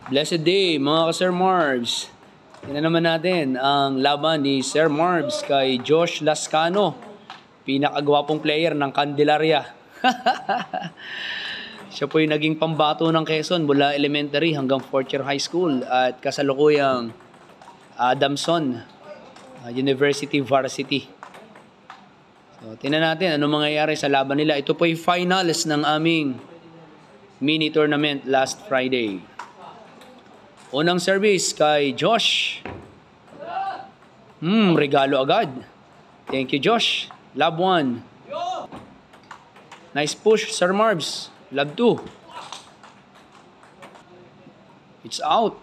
Blessed day mga ka-Sir Marbs. Tingnan naman natin ang laban ni Sir Marbs kay Josh Lascano, pinakagwapong player ng Candelaria. Siya po yung naging pambato ng Quezon mula elementary hanggang 4th year high school at kasalukuyang Adamson University Varsity. So, tingnan natin ano mangyayari sa laban nila. Ito po yung finals ng aming mini tournament last Friday. Unang service kay Josh. Regalo agad. Thank you, Josh. Love 1. Nice push, Sir Marbs. Love 2. It's out.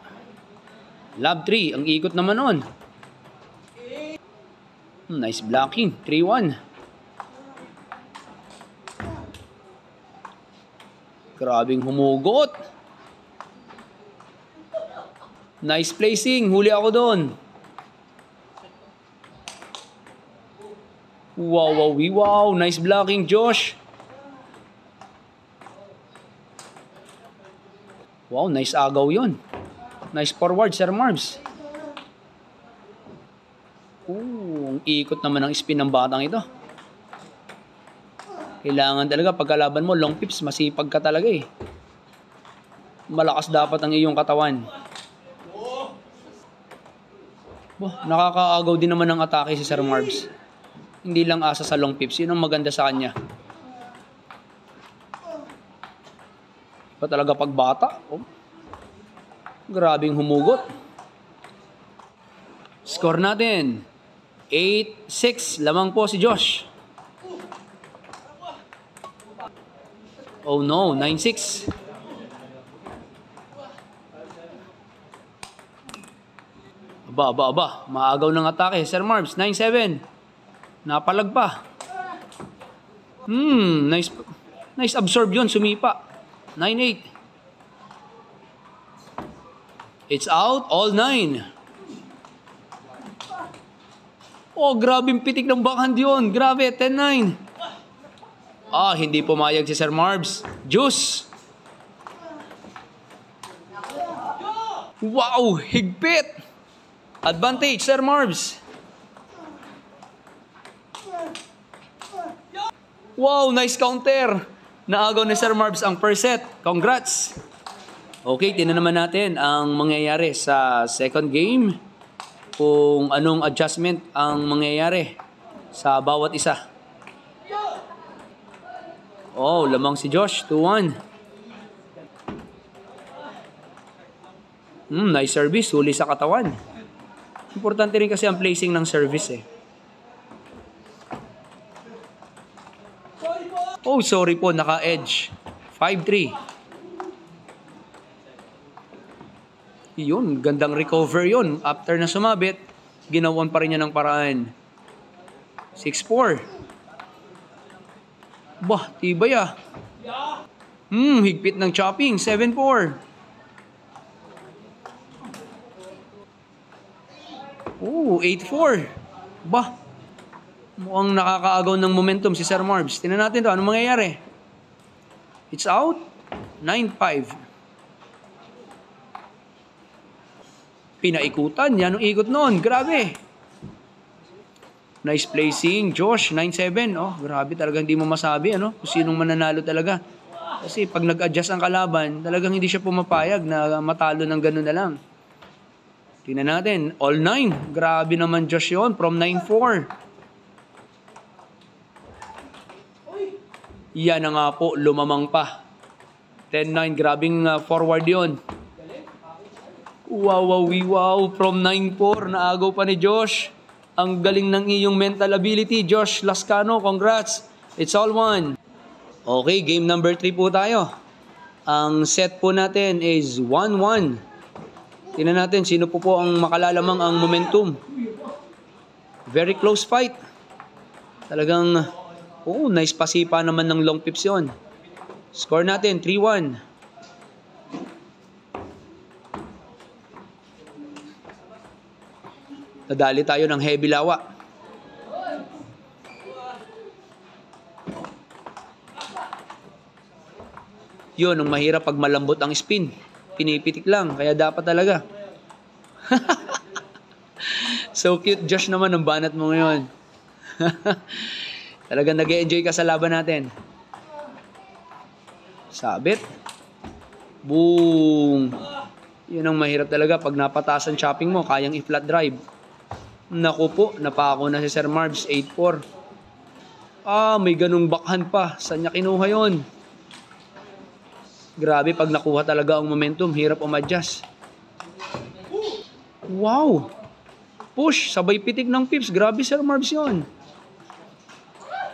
Love 3. Ang ikot naman nun. Nice blocking. 3-1. Grabing humugot. Nice placing. Huli ako doon. Wow. Nice blocking, Josh. Wow, nice agaw yun. Nice forward, Sir Marbs. Ang ikot naman ng spin ng batang ito. Kailangan talaga pagkalaban mo, long pips, masipag ka talaga eh. Malakas dapat ang iyong katawan. Nakakaagaw din naman ng atake si Sir Marbs. Hindi lang asa sa long pips. Yun ang maganda sa kanya. Iba talaga pagbata. Grabing humugot. Score natin. 8-6. Lamang po si Josh. Oh no. 9-6. Aba. Maagaw ng atake. Sir Marbs, 9-7. Napalag pa. Nice absorb yun. Sumipa. 9-8. It's out. All 9. Grabing pitik ng backhand yun. Grabe. 10-9. Hindi pumayag si Sir Marbs. Juice. Wow. Higpit. Advantage, Sir Marbs. Wow, nice counter. Naagaw ni Sir Marbs ang first set. Congrats. Okay, tingnan naman natin ang mangyayari sa second game. Kung anong adjustment ang mangyayari sa bawat isa. Lamang si Josh. 2-1. Nice service. Huli sa katawan. Importante rin kasi ang placing ng service eh. Sorry po, naka-edge. 5-3. Yun, gandang recover yun. After na sumabit, ginawan pa rin niya ng paraan. 6-4. Tibay ah. Higpit ng chopping. 7-4. 8-4. Mukhang nakakaagaw ng momentum si Sir Marbs. Tingnan natin to. Anong mangyayari? It's out. 9-5. Pinaikutan. Yan ang ikot noon. Grabe. Nice placing. Josh, 9-7. Grabe. Talagang hindi mo masabi kung sinong mananalo talaga. Kasi pag nag-adjust ang kalaban, talagang hindi siya pumapayag na matalo ng ganun na lang. Tingnan natin. All 9. Grabe naman Josh yun. From 9-4. Yan na nga po. Lumamang pa. 10-9. Grabing forward yun. Wow. From 9-4. Naagaw pa ni Josh. Ang galing ng iyong mental ability. Josh Lascano. Congrats. It's all 1. Okay. Game number 3 po tayo. Ang set po natin is 1-1. Tingnan natin sino po ang makalalamang ang momentum. Very close fight. Talagang, nice pasipa naman ng long pips yun. Score natin, 3-1. Nadali tayo ng heavy lawa. Yun, ang mahirap pag malambot ang spin. pinipitik lang. Kaya dapat talaga. So cute, Josh naman, ang banat mo ngayon. Talagang nag-e-enjoy ka sa laban natin. Sabit. Boom. Yun ang mahirap talaga. Pag napataas ang chopping mo, kayang i-flat drive. Naku po, napako na si Sir Marbs. 8-4. May ganung backhand pa. Saan niya kinuha yun? Grabe, pag nakuha talaga ang momentum, hirap umadjust. Wow! Push, sabay pitik ng pips. Grabe, Sir Marbs yun.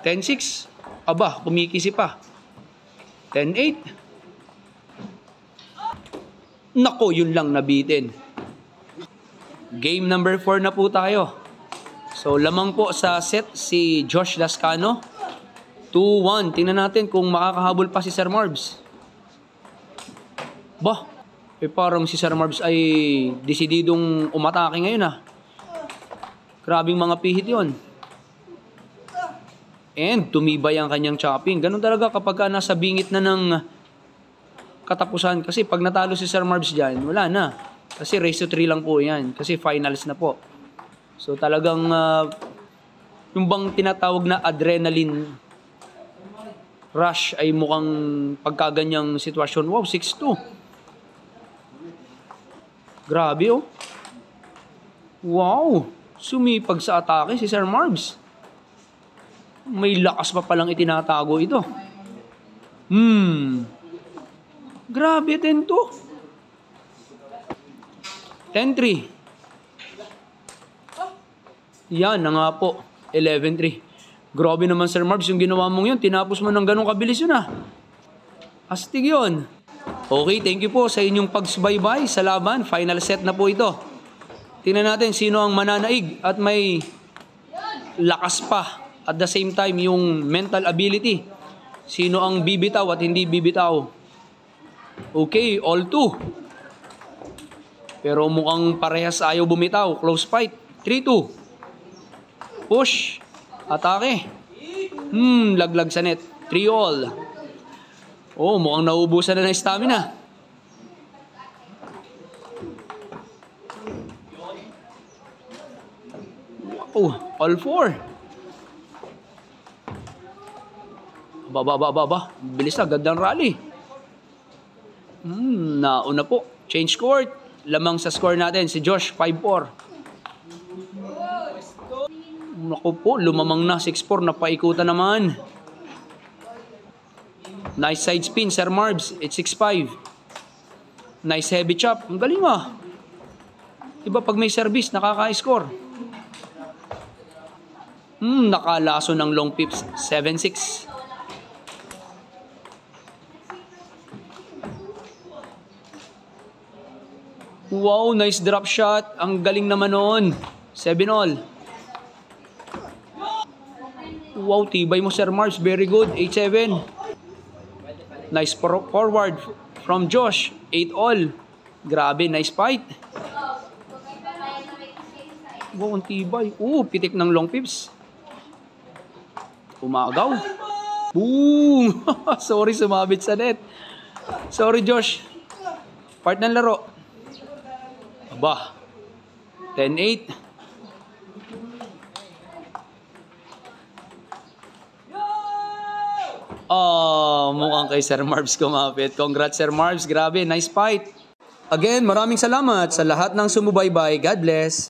10-6. Aba, kumikisi pa. 10-8. Nako, yun lang nabitin. Game number 4 na po tayo. So, lamang po sa set si Josh Lascano. 2-1. Tingnan natin kung makakahabol pa si Sir Marbs. Bah, parang si Sir Marbs ay desididong umatake ngayon ah. Grabing mga pihit yon. And tumibay ang kanyang chopping. Ganun talaga kapag nasa bingit na ng katapusan. Kasi pag natalo si Sir Marbs dyan, wala na. Kasi race to 3 lang po yan. Kasi finals na po. So talagang yung bang tinatawag na adrenaline rush ay mukhang pagkaganyang sitwasyon. Wow, 6-2. Grabe oh. Wow, sumipag sa atake si Sir Marbs. May lakas pa palang itinatago ito. Grabe din to. 10-3. Yan na nga po. 11-3. Grabe naman Sir Marbs yung ginawa mong yun. Tinapos mo ng ganong kabilis yun ah. Astig yun. Okay, thank you po sa inyong pagsubaybay sa laban. Final set na po ito. Tingnan natin sino ang mananaig at may lakas pa. At the same time, yung mental ability. Sino ang bibitaw at hindi bibitaw. Okay, all two. Pero mukhang parehas ayaw bumitaw. Close fight. 3-2. Push. Atake. Laglag sa net. 3-all. Oh, mukhang nauubusan na ng stamina. Wow, all four. Baba. Bilis na, gandang rally. Nauna po. Change court. Lamang sa score natin, si Josh, 5-4. Naku po, lumamang na, 6-4. Napaikutan naman. Nice side spin, Sir Marbs. It's 6-5. Nice heavy chop. Ang galing ah. Diba pag may service, nakaka-score. Nakalaso ng long pips. 7-6. Wow, nice drop shot. Ang galing naman noon. 7-all. Wow, tibay mo Sir Marbs. Very good. 8-7. Nice forward from Josh. 8-all. Grabe, nice fight. Wow, ang tibay. Pitik ng long pips. Umagaw. Boom! Sorry, sumabit sa net. Sorry, Josh. Part ng laro. Aba, 10-8. Mukhang kay Sir Marbs kumapit. Congrats Sir Marbs, grabe, nice fight. Again, maraming salamat sa lahat ng sumubaybay. God bless.